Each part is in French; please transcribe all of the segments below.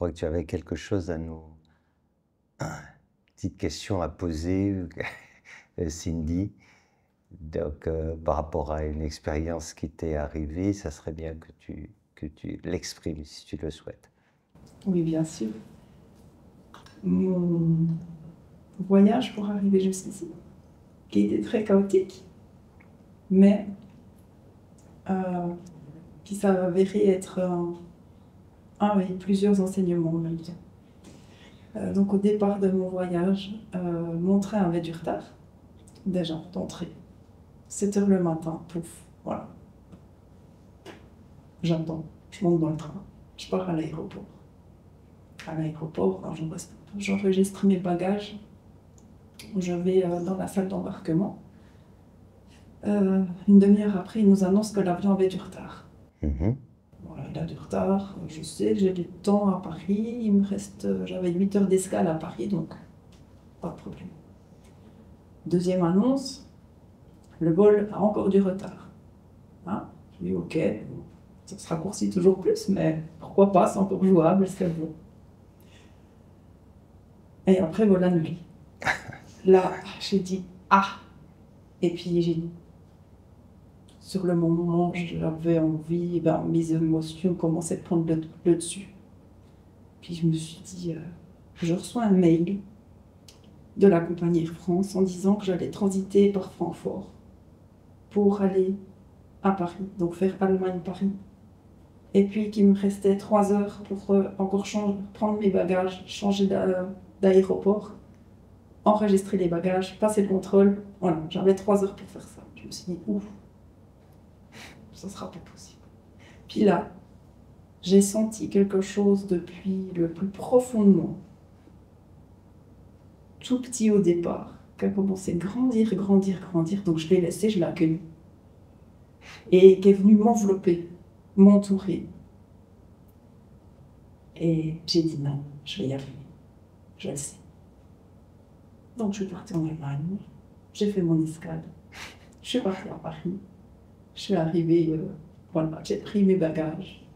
crois que tu avais quelque chose à nous... Petite question à poser, Cindy. Donc, par rapport à une expérience qui t'est arrivée, ça serait bien que tu l'exprimes si tu le souhaites. Oui, bien sûr. Mon voyage pour arriver jusqu'ici, qui était très chaotique, mais qui s'avérait être avec plusieurs enseignements en même temps. Donc au départ de mon voyage, mon train avait du retard, déjà d'entrée. 7 h le matin, pouf, voilà. J'attends, je monte dans le train, je pars à l'aéroport. À l'aéroport, j'enregistre mes bagages, je vais dans la salle d'embarquement. Une demi-heure après, il nous annonce que l'avion avait du retard. Voilà, il a du retard, je sais, j'ai du temps à Paris, il me reste, j'avais 8 heures d'escale à Paris, donc pas de problème. Deuxième annonce, le vol a encore du retard. Hein? Je dis ok, ça se raccourcit toujours plus, mais pourquoi pas, c'est encore jouable, c'est bon. Et après, vol annulé. Là, j'ai dit ah, et puis j'ai dit, sur le moment, j'avais envie, mes émotions commençaient à prendre le dessus. Puis je me suis dit, je reçois un mail de la compagnie Air France en disant que j'allais transiter par Francfort pour aller à Paris, donc faire Allemagne-Paris. Et puis qu'il me restait 3 heures pour encore prendre mes bagages, changer d'aéroport, enregistrer les bagages, passer le contrôle. Voilà, j'avais 3 heures pour faire ça. Je me suis dit, ouf, ça sera pas possible. Puis là, j'ai senti quelque chose depuis le plus profond de moi, tout petit au départ, qui a commencé à grandir, grandir, grandir. Donc je l'ai laissé, je l'ai accueilli. Et qui est venu m'envelopper, m'entourer. Et j'ai dit non, je vais y arriver. Je le sais. Donc je suis partie en Allemagne, j'ai fait mon escale, je suis partie à Paris, je suis arrivée, voilà, j'ai pris mes bagages.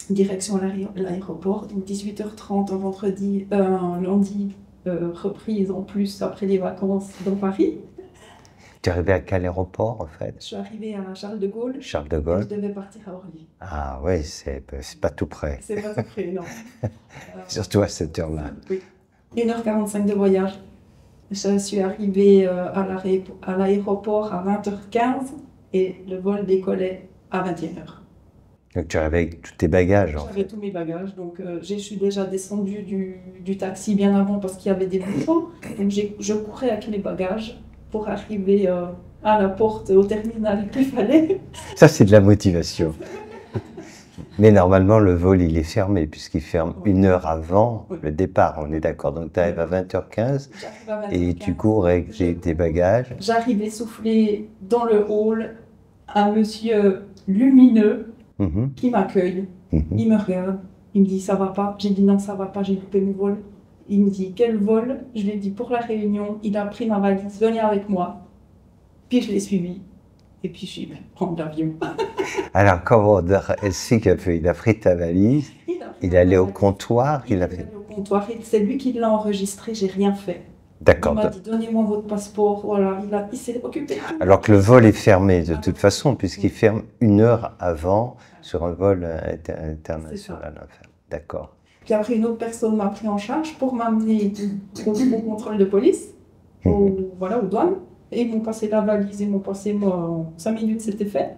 Direction l'aéroport, donc 18h30 un vendredi, un lundi, reprise en plus après les vacances dans Paris. Tu es arrivé à quel aéroport en fait? Je suis arrivée à Charles de Gaulle. Charles de Gaulle. Je devais partir à Orly. Ah oui, c'est pas tout près. C'est pas tout près, non. Surtout à cette heure-là. Oui. 1h45 de voyage. Je suis arrivée à l'aéroport à 20h15 et le vol décollait à 21h. Donc tu arrivais avec tous tes bagages en fait. J'avais tous mes bagages, donc je suis déjà descendue du taxi bien avant parce qu'il y avait des bouchons. Donc je courais avec les bagages pour arriver à la porte, au terminal qu'il fallait. Ça, c'est de la motivation. Mais normalement, le vol, il est fermé, puisqu'il ferme 1 heure avant le départ, on est d'accord. Donc, tu arrives à 20h15 et tu cours avec tes bagages. J'arrive essoufflée dans le hall, un monsieur lumineux qui m'accueille. Il me regarde, il me dit « ça va pas ?» J'ai dit « non, ça va pas, j'ai loupé mon vol ». Il me dit « quel vol ?» Je lui ai dit « pour la Réunion ». Il a pris ma valise, venez avec moi. Puis je l'ai suivi. Et puis je suis prendre l'avion. Alors comment il a pris ta valise, il est allé au comptoir, il a fait au comptoir et c'est lui qui l'a enregistré, j'ai rien fait. D'accord. Il m'a dit donnez-moi votre passeport, voilà, il s'est occupé. Alors que le vol est fermé de toute façon, puisqu'il ferme 1 heure avant sur un vol international. D'accord. Puis après une autre personne m'a pris en charge pour m'amener au contrôle de police, aux douanes. Et ils m'ont passé la valise, ils m'ont passé moi, 5 minutes, c'était fait.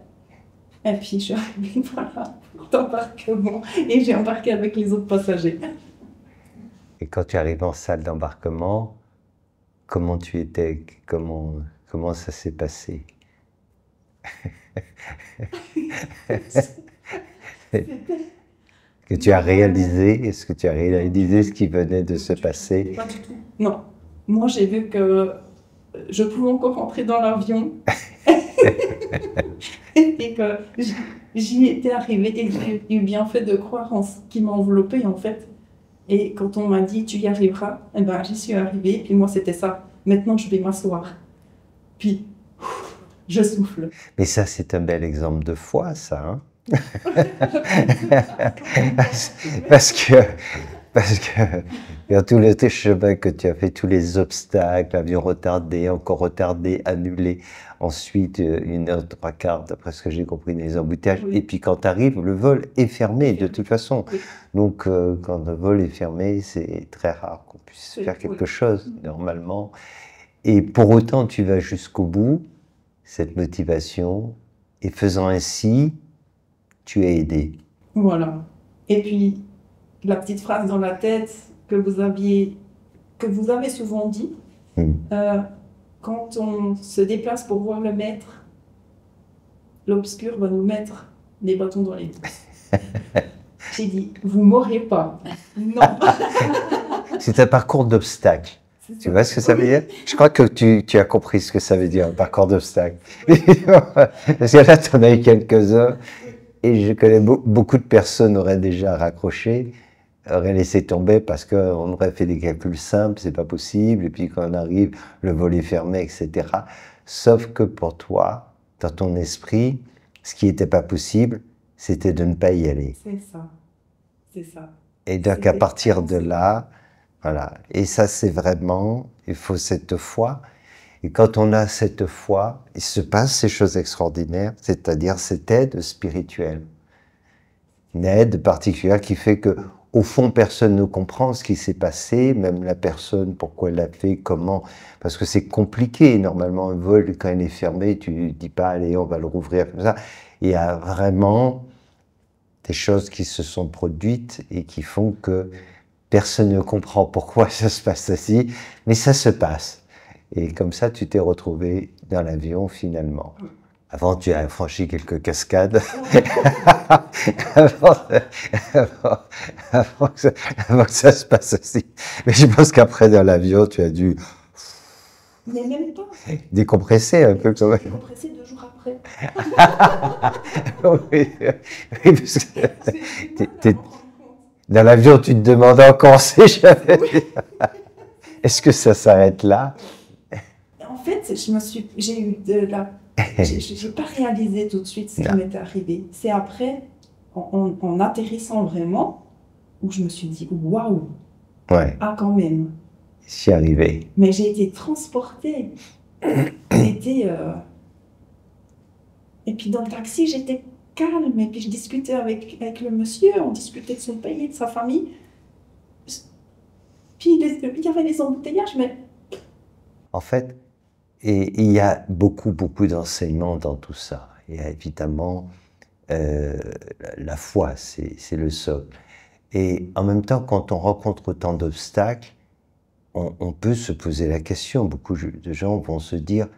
Et puis je suis arrivée d'embarquement et j'ai embarqué avec les autres passagers. Et quand tu arrives en salle d'embarquement, comment tu étais? Comment ça s'est passé? Que tu as réalisé? Est-ce que tu as réalisé ce qui venait de se passer? Pas du tout. Non. Moi, j'ai vu que je pouvais encore rentrer dans l'avion et que j'y étais arrivée et que j'ai eu bien fait de croire en ce qui m'a enveloppée en fait. Et quand on m'a dit tu y arriveras, eh ben, j'y suis arrivée. Puis moi c'était ça. Maintenant je vais m'asseoir. Puis je souffle. Mais ça c'est un bel exemple de foi ça. Hein? Parce que dans tout le chemin que tu as fait, tous les obstacles, l'avion retardé, encore retardé, annulé, ensuite 1h03, d'après ce que j'ai compris, des embouteillages, Oui. et puis quand tu arrives, le vol est fermé de toute façon. Oui. Donc quand le vol est fermé, c'est très rare qu'on puisse Oui, faire quelque oui. chose, normalement. Et pour autant, tu vas jusqu'au bout, cette motivation, et faisant ainsi, tu es aidé. Voilà. Et puis, la petite phrase dans la tête que vous avez souvent dit, quand on se déplace pour voir le maître, l'obscur va nous mettre des bâtons dans les roues. J'ai dit, vous mourrez pas. Non. C'est un parcours d'obstacles. Tu vois ce que ça veut dire? Je crois que tu as compris ce que ça veut dire, un parcours d'obstacles. Parce que là, tu en as eu quelques-uns, et je connais beaucoup de personnes auraient déjà raccroché, auraient laissé tomber parce qu'on aurait fait des calculs simples, c'est pas possible, et puis quand on arrive, le vol est fermé, etc. Sauf que pour toi, dans ton esprit, ce qui n'était pas possible, c'était de ne pas y aller. C'est ça. C'est ça. Et donc à partir de là, voilà. Et ça, c'est vraiment, il faut cette foi. Et quand on a cette foi, il se passe ces choses extraordinaires, c'est-à-dire cette aide spirituelle. Une aide particulière qui fait que, au fond, personne ne comprend ce qui s'est passé, même la personne, pourquoi elle l'a fait, comment. Parce que c'est compliqué, normalement, un vol, quand il est fermé, tu ne dis pas, allez, on va le rouvrir comme ça. Il y a vraiment des choses qui se sont produites et qui font que personne ne comprend pourquoi ça se passe ainsi, mais ça se passe. Et comme ça, tu t'es retrouvé dans l'avion finalement. Avant, tu as franchi quelques cascades. avant que ça se passe ainsi. Mais je pense qu'après, dans l'avion, tu as dû Mais même pas. décompresser un peu quand même. Décompresser 2 jours après. Oui, parce que dans l'avion, tu te demandes encore, c'est jamais. Est-ce que ça s'arrête là? En fait, j'ai eu de la... J'ai pas réalisé tout de suite ce qui m'était arrivé. C'est après, en atterrissant vraiment, où je me suis dit, waouh! Ouais. Ah, quand même. J'y arrivé. Mais j'ai été transportée. C'était... Et puis dans le taxi, j'étais calme. Et puis je discutais avec le monsieur, on discutait de son pays, de sa famille. Puis il y avait les embouteillages, mais... En fait, et il y a beaucoup d'enseignements dans tout ça. Il y a évidemment la foi, c'est le socle. Et en même temps, quand on rencontre autant d'obstacles, on peut se poser la question. Beaucoup de gens vont se dire,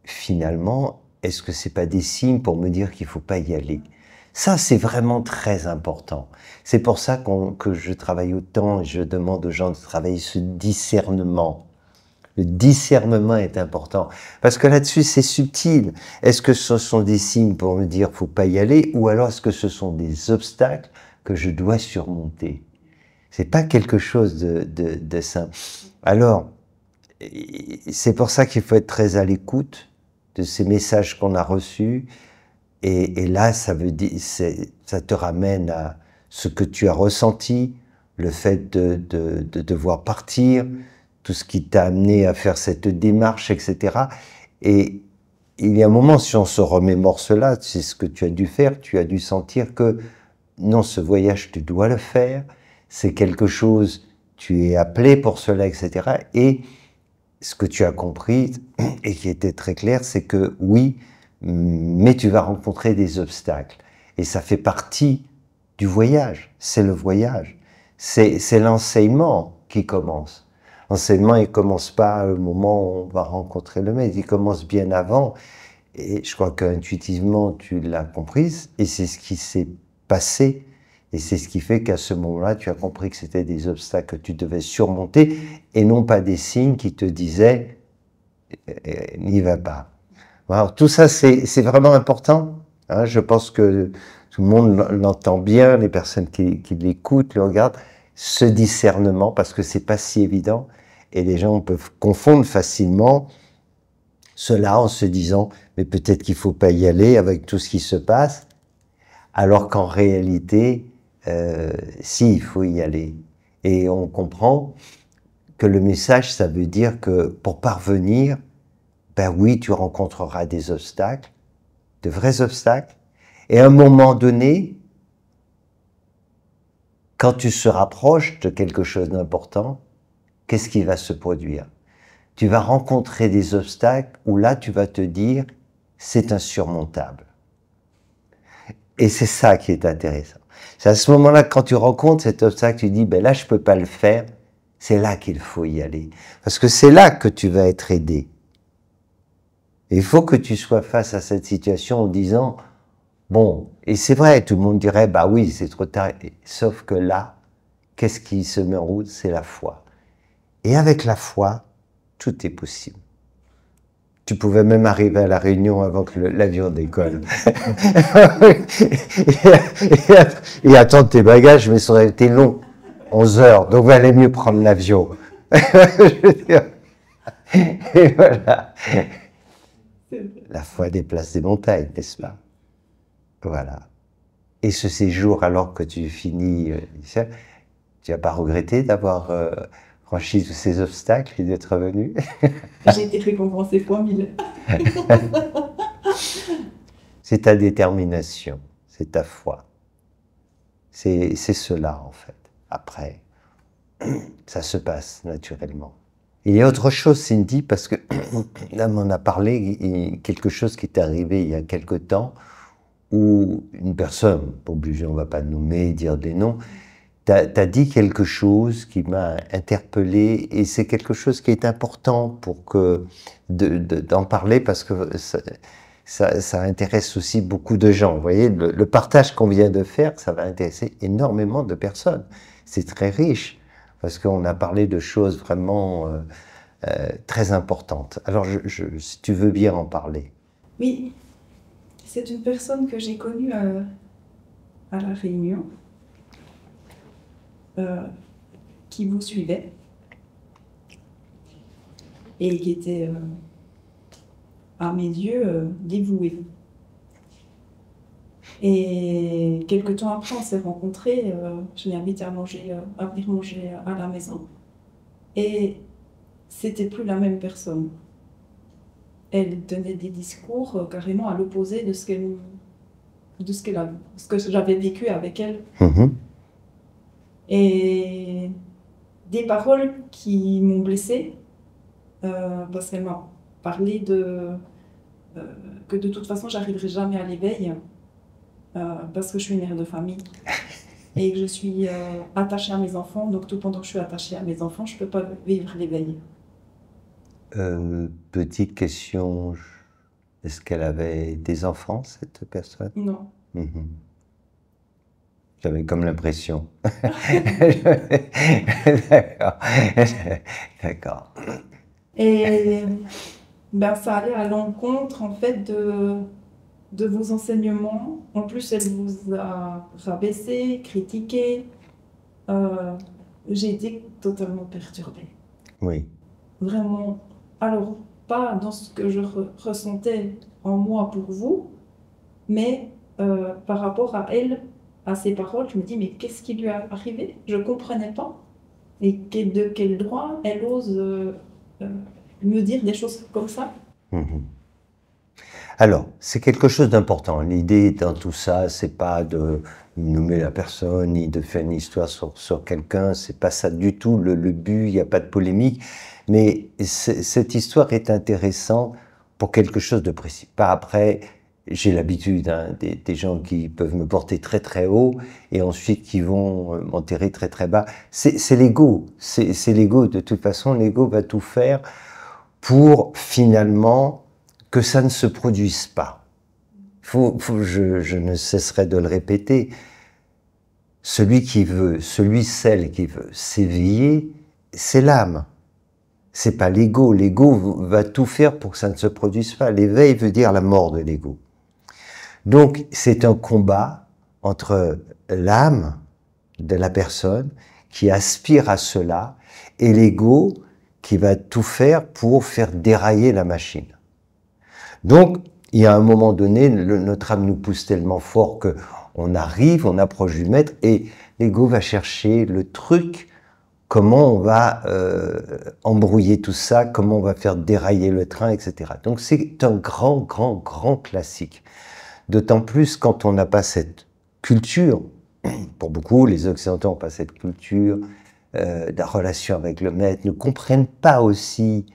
finalement, est-ce que c'est pas des signes pour me dire qu'il faut pas y aller? Ça, c'est vraiment très important. C'est pour ça que je travaille autant et je demande aux gens de travailler ce discernement. Le discernement est important. Parce que là-dessus, c'est subtil. Est-ce que ce sont des signes pour me dire qu'il ne faut pas y aller, ou alors est-ce que ce sont des obstacles que je dois surmonter? C'est pas quelque chose de simple. Alors, c'est pour ça qu'il faut être très à l'écoute de ces messages qu'on a reçus. Et là, ça te ramène à ce que tu as ressenti, le fait de devoir partir, tout ce qui t'a amené à faire cette démarche, etc. Et il y a un moment, si on se remémore cela, c'est ce que tu as dû faire, tu as dû sentir que non, ce voyage, tu dois le faire, c'est quelque chose, tu es appelé pour cela, etc. Et ce que tu as compris, et qui était très clair, c'est que oui, mais tu vas rencontrer des obstacles. Et ça fait partie du voyage, c'est le voyage. C'est l'enseignement qui commence. L'enseignement, il ne commence pas au moment où on va rencontrer le maître, il commence bien avant. Et je crois qu'intuitivement, tu l'as comprise, et c'est ce qui s'est passé. Et c'est ce qui fait qu'à ce moment-là, tu as compris que c'était des obstacles que tu devais surmonter, et non pas des signes qui te disaient « n'y va pas ». Alors tout ça, c'est vraiment important. Hein, je pense que tout le monde l'entend bien, les personnes qui l'écoutent, le regardent, ce discernement, parce que c'est pas si évident, et les gens peuvent confondre facilement cela en se disant « mais peut-être qu'il faut pas y aller avec tout ce qui se passe ». Alors qu'en réalité, si, il faut y aller. Et on comprend que le message, ça veut dire que pour parvenir, ben oui, tu rencontreras des obstacles, de vrais obstacles, et à un moment donné, quand tu se rapproches de quelque chose d'important, qu'est-ce qui va se produire? Tu vas rencontrer des obstacles où là, tu vas te dire, c'est insurmontable. Et c'est ça qui est intéressant. C'est à ce moment-là, quand tu rencontres cet obstacle, tu dis, ben là, je peux pas le faire. C'est là qu'il faut y aller. Parce que c'est là que tu vas être aidé. Et il faut que tu sois face à cette situation en disant, bon, et c'est vrai, tout le monde dirait, bah oui, c'est trop tard. Sauf que là, qu'est-ce qui se met en route? C'est la foi. Et avec la foi, tout est possible. Tu pouvais même arriver à la Réunion avant que l'avion décolle. et attendre tes bagages, mais ça aurait été long. 11 heures, donc valait mieux prendre l'avion. Et voilà. La foi déplace des montagnes, n'est-ce pas? Voilà. Et ce séjour, alors que tu finis, tu n'as pas regretté d'avoir franchi tous ces obstacles et d'être revenu? J'ai été récompensée fois 1000. C'est ta détermination, c'est ta foi. C'est cela, en fait. Après, ça se passe naturellement. Il y a autre chose, Cindy, parce que là, on a parlé, quelque chose qui est arrivé il y a quelque temps, où une personne, pas obligé, on ne va pas nommer, dire des noms, t'as dit quelque chose qui m'a interpellé, et c'est quelque chose qui est important pour d'en parler, parce que ça intéresse aussi beaucoup de gens. Vous voyez, le partage qu'on vient de faire, ça va intéresser énormément de personnes. C'est très riche, parce qu'on a parlé de choses vraiment très importantes. Alors, si tu veux bien en parler. Oui, c'est une personne que j'ai connue à La Réunion, qui vous suivait et qui était, à mes yeux, dévouée. Et quelque temps après, on s'est rencontrés, je l'ai invitée à venir manger à la maison. Et c'était plus la même personne. Elle tenait des discours carrément à l'opposé de ce que j'avais vécu avec elle. Mm-hmm. Et des paroles qui m'ont blessée, parce qu'elle m'a parlé que de toute façon, j'arriverai jamais à l'éveil, parce que je suis une mère de famille et que je suis attachée à mes enfants. Donc, tout pendant que je suis attachée à mes enfants, je ne peux pas vivre l'éveil. Petite question, est-ce qu'elle avait des enfants, cette personne? Non. Mm-hmm. J'avais comme l'impression. D'accord. D'accord. Et ben, ça allait à l'encontre, en fait, de vos enseignements. En plus, elle vous a rabaissé, critiqué. J'ai été totalement perturbée. Oui. Vraiment. Alors, pas dans ce que je ressentais en moi pour vous, mais par rapport à elle, à ses paroles, je me dis, mais qu'est-ce qui lui est arrivé? Je ne comprenais pas. Et de quel droit elle ose me dire des choses comme ça? Mm-hmm. Alors, c'est quelque chose d'important. L'idée dans tout ça, c'est pas de nommer la personne, ni de faire une histoire sur quelqu'un, c'est pas ça du tout le but, il n'y a pas de polémique. Mais cette histoire est intéressante pour quelque chose de précis. Pas après, j'ai l'habitude, hein, des gens qui peuvent me porter très très haut et ensuite qui vont m'enterrer très très bas. C'est l'ego, c'est l'ego. De toute façon, l'ego va tout faire pour finalement que ça ne se produise pas. Je ne cesserai de le répéter. Celui qui veut, celle qui veut s'éveiller, c'est l'âme. C'est pas l'ego. L'ego va tout faire pour que ça ne se produise pas. L'éveil veut dire la mort de l'ego. Donc, c'est un combat entre l'âme de la personne qui aspire à cela et l'ego qui va tout faire pour faire dérailler la machine. Donc, il y a un moment donné, notre âme nous pousse tellement fort que On arrive, on approche du maître et l'ego va chercher le truc, comment on va embrouiller tout ça, comment on va faire dérailler le train, etc. Donc c'est un grand, grand, grand classique. D'autant plus quand on n'a pas cette culture, pour beaucoup, les Occidentaux n'ont pas cette culture de la relation avec le maître, ne comprennent pas aussi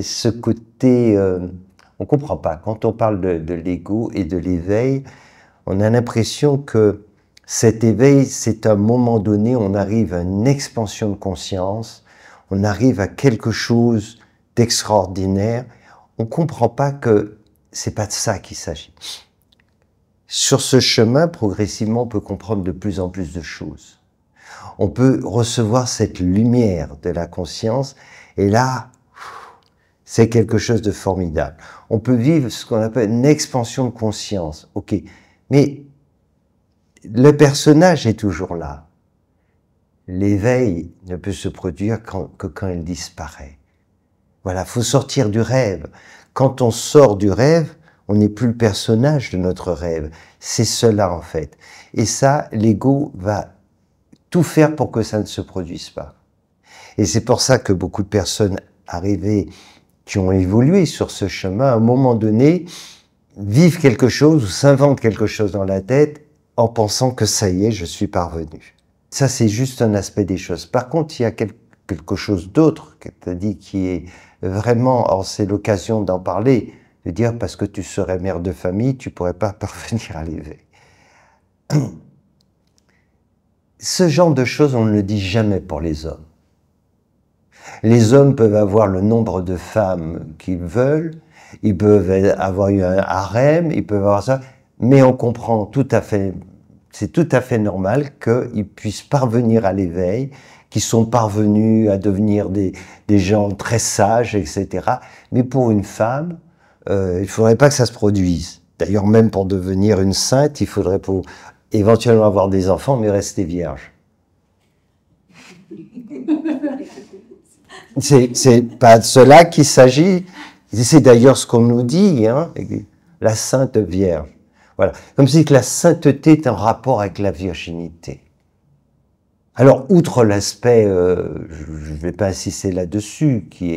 ce côté... on ne comprend pas. Quand on parle de l'ego et de l'éveil, on a l'impression que cet éveil, c'est à un moment donné, on arrive à une expansion de conscience, on arrive à quelque chose d'extraordinaire. On ne comprend pas que c'est pas de ça qu'il s'agit. Sur ce chemin, progressivement, on peut comprendre de plus en plus de choses. On peut recevoir cette lumière de la conscience, et là, c'est quelque chose de formidable. On peut vivre ce qu'on appelle une expansion de conscience. Ok, mais le personnage est toujours là. L'éveil ne peut se produire que quand il disparaît. Voilà, faut sortir du rêve. Quand on sort du rêve, on n'est plus le personnage de notre rêve. C'est cela, en fait. Et ça, l'ego va tout faire pour que ça ne se produise pas. Et c'est pour ça que beaucoup de personnes arrivées, qui ont évolué sur ce chemin, à un moment donné, vivent quelque chose ou s'inventent quelque chose dans la tête en pensant que ça y est, je suis parvenu. Ça, c'est juste un aspect des choses. Par contre, il y a quelque chose d'autre que tu as dit qui est vraiment, or c'est l'occasion d'en parler, de dire parce que tu serais mère de famille, tu ne pourrais pas parvenir à l'éveil. Ce genre de choses, on ne le dit jamais pour les hommes. Les hommes peuvent avoir le nombre de femmes qu'ils veulent, ils peuvent avoir eu un harem, ils peuvent avoir ça, mais on comprend tout à fait, c'est tout à fait normal qu'ils puissent parvenir à l'éveil, qu'ils sont parvenus à devenir des gens très sages, etc. Mais pour une femme, il ne faudrait pas que ça se produise. D'ailleurs, même pour devenir une sainte, il faudrait pour éventuellement avoir des enfants, mais rester vierge. C'est pas de cela qu'il s'agit. C'est d'ailleurs ce qu'on nous dit, hein, la Sainte Vierge. Voilà. Comme si que la sainteté est en rapport avec la virginité. Alors, outre l'aspect, je ne vais pas insister là-dessus, qui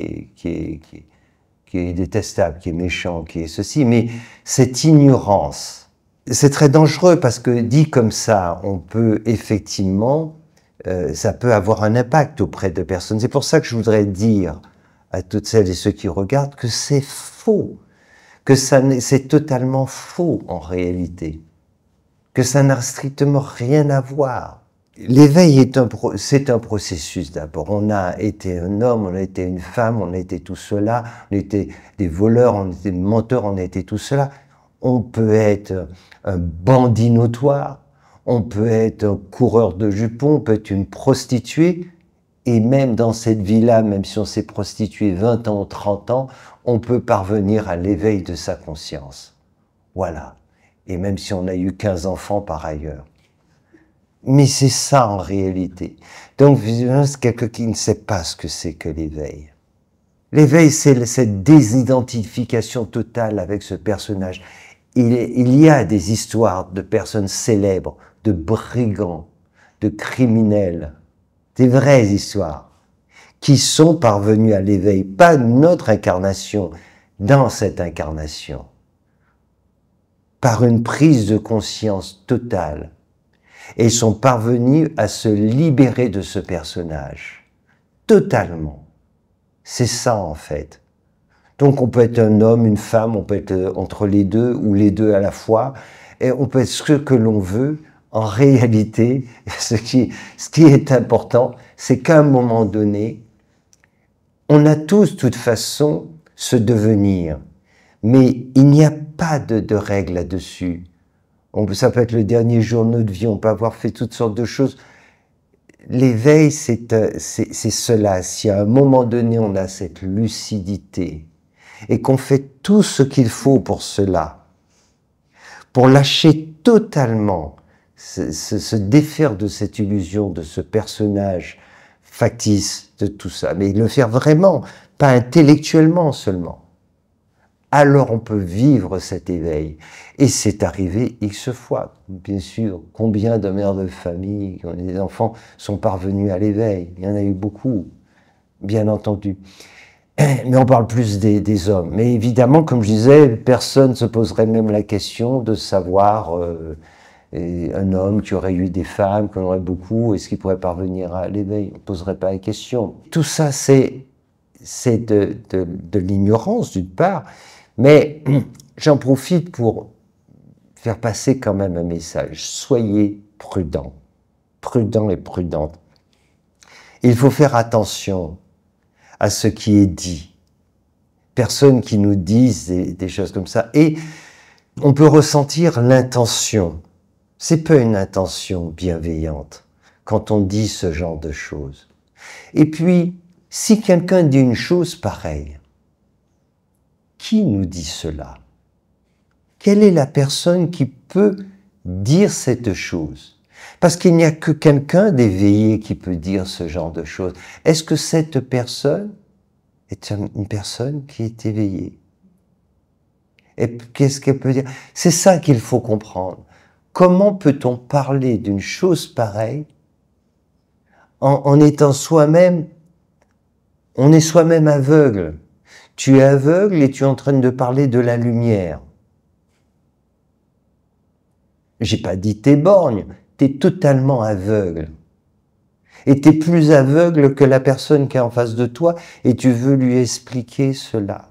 est détestable, qui est méchant, qui est ceci, mais cette ignorance, c'est très dangereux parce que dit comme ça, on peut effectivement, ça peut avoir un impact auprès de personnes. C'est pour ça que je voudrais dire à toutes celles et ceux qui regardent que c'est faux, que c'est totalement faux en réalité, que ça n'a strictement rien à voir. L'éveil c'est un processus d'abord. On a été un homme, on a été une femme, on a été tout cela, on a été des voleurs, on a été des menteurs, on a été tout cela. On peut être un bandit notoire, on peut être un coureur de jupons, on peut être une prostituée, et même dans cette vie-là, même si on s'est prostitué 20 ans ou 30 ans, on peut parvenir à l'éveil de sa conscience. Voilà. Et même si on a eu 15 enfants par ailleurs. Mais c'est ça en réalité. Donc, visiblement, c'est quelqu'un qui ne sait pas ce que c'est que l'éveil. L'éveil, c'est cette désidentification totale avec ce personnage. Il y a des histoires de personnes célèbres, de brigands, de criminels, des vraies histoires, qui sont parvenus à l'éveil, pas notre incarnation, dans cette incarnation, par une prise de conscience totale, et sont parvenus à se libérer de ce personnage, totalement. C'est ça en fait. Donc on peut être un homme, une femme, on peut être entre les deux ou les deux à la fois, et on peut être ce que l'on veut. En réalité, ce qui est important, c'est qu'à un moment donné, on a tous, de toute façon, ce devenir, mais il n'y a pas de règle là-dessus. Ça peut être le dernier jour de notre vie, on peut avoir fait toutes sortes de choses. L'éveil, c'est cela. Si à un moment donné, on a cette lucidité et qu'on fait tout ce qu'il faut pour cela, pour lâcher totalement, se défaire de cette illusion, de ce personnage factice, de tout ça, mais le faire vraiment, pas intellectuellement seulement, alors on peut vivre cet éveil. Et c'est arrivé X fois, bien sûr. Combien de mères de famille, des enfants sont parvenus à l'éveil? Il y en a eu beaucoup, bien entendu. Mais on parle plus des hommes. Mais évidemment, comme je disais, personne ne se poserait même la question de savoir un homme qui aurait eu des femmes, qu'on aurait beaucoup, est-ce qu'il pourrait parvenir à l'éveil? On ne poserait pas la question. Tout ça, c'est de l'ignorance, d'une part, mais j'en profite pour faire passer quand même un message. Soyez prudents, prudents et prudentes. Il faut faire attention à ce qui est dit. Personne qui nous dise des choses comme ça. Et on peut ressentir l'intention. C'est pas une intention bienveillante quand on dit ce genre de choses. Et puis, si quelqu'un dit une chose pareille, qui nous dit cela? Quelle est la personne qui peut dire cette chose? Parce qu'il n'y a que quelqu'un d'éveillé qui peut dire ce genre de choses. Est-ce que cette personne est une personne qui est éveillée? Et qu'est-ce qu'elle peut dire? C'est ça qu'il faut comprendre. Comment peut-on parler d'une chose pareille en étant soi-même, on est soi-même aveugle. Tu es aveugle et tu es en train de parler de la lumière. J'ai pas dit t'es borgne, t'es totalement aveugle. Et t'es plus aveugle que la personne qui est en face de toi et tu veux lui expliquer cela.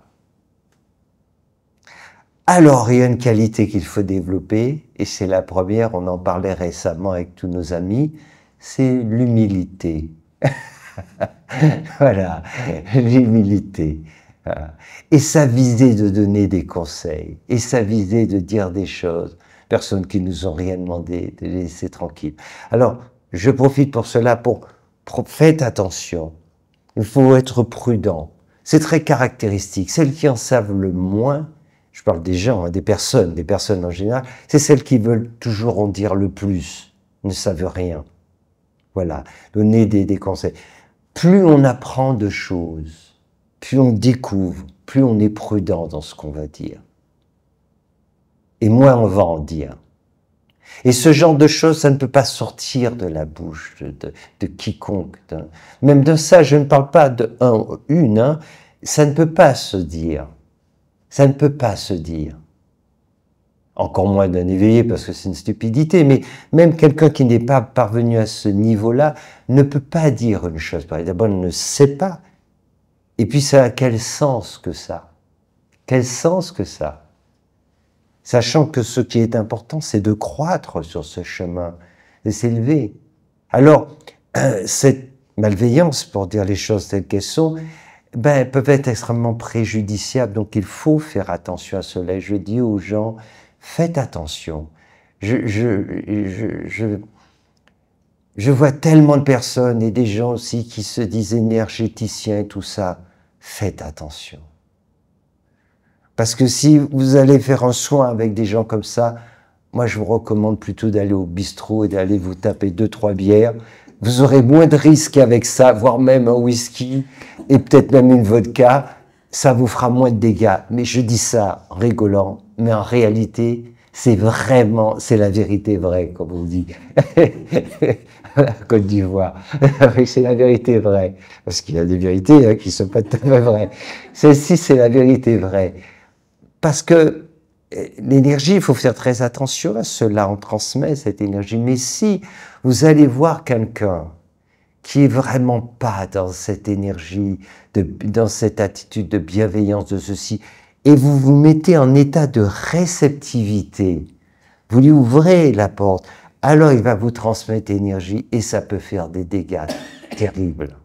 Alors, il y a une qualité qu'il faut développer, et c'est la première, on en parlait récemment avec tous nos amis, c'est l'humilité. Voilà, l'humilité. Et sa visée de donner des conseils, et sa visée de dire des choses, personnes qui nous ont rien demandé, de les laisser tranquilles. Alors, je profite pour cela, faites attention, il faut être prudent. C'est très caractéristique, celles qui en savent le moins, je parle des gens, des personnes en général, c'est celles qui veulent toujours en dire le plus, ne savent rien. Voilà, donner des conseils. Plus on apprend de choses, plus on découvre, plus on est prudent dans ce qu'on va dire. Et moins on va en dire. Et ce genre de choses, ça ne peut pas sortir de la bouche de quiconque. Même de ça, je ne parle pas de une, ça ne peut pas se dire. Ça ne peut pas se dire. Encore moins d'un éveillé, parce que c'est une stupidité, mais même quelqu'un qui n'est pas parvenu à ce niveau-là ne peut pas dire une chose pareille. D'abord, il ne sait pas. Et puis, ça a quel sens que ça? Quel sens que ça? Sachant que ce qui est important, c'est de croître sur ce chemin, de s'élever. Alors, cette malveillance, pour dire les choses telles qu'elles sont, peuvent être extrêmement préjudiciables, donc il faut faire attention à cela. Je dis aux gens, faites attention. Je vois tellement de personnes et des gens aussi qui se disent énergéticiens et tout ça. Faites attention. Parce que si vous allez faire un soin avec des gens comme ça, moi je vous recommande plutôt d'aller au bistrot et d'aller vous taper 2-3 bières. Vous aurez moins de risques avec ça, voire même un whisky et peut-être même une vodka. Ça vous fera moins de dégâts. Mais je dis ça en rigolant, mais en réalité, c'est la vérité vraie, comme on dit. La Côte d'Ivoire. C'est la vérité vraie. Parce qu'il y a des vérités qui ne sont pas tout à fait vraies. Celle-ci, c'est la vérité vraie. Parce que l'énergie, il faut faire très attention à cela, on transmet cette énergie. Mais si vous allez voir quelqu'un qui est vraiment pas dans cette énergie, dans cette attitude de bienveillance, de ceci, et vous vous mettez en état de réceptivité, vous lui ouvrez la porte, alors il va vous transmettre énergie et ça peut faire des dégâts terribles.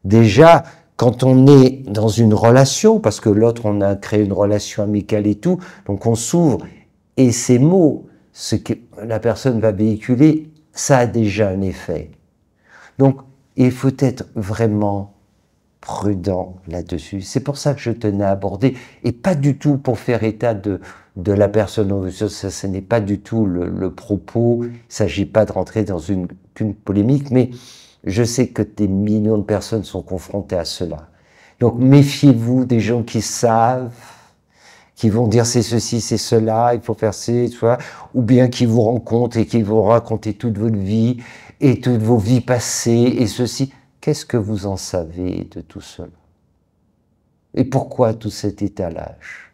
Déjà, quand on est dans une relation, parce que l'autre, on a créé une relation amicale et tout, donc on s'ouvre, et ces mots, ce que la personne va véhiculer, ça a déjà un effet. Donc, il faut être vraiment prudent là-dessus. C'est pour ça que je tenais à aborder, et pas du tout pour faire état de la personne, ce n'est pas du tout le propos, il ne s'agit pas de rentrer dans une polémique, mais je sais que des millions de personnes sont confrontées à cela. Donc méfiez-vous des gens qui savent, qui vont dire c'est ceci, c'est cela, il faut faire ci, ou bien qui vous rencontrent et qui vont raconter toute votre vie et toutes vos vies passées et ceci. Qu'est-ce que vous en savez de tout cela? Et pourquoi tout cet étalage?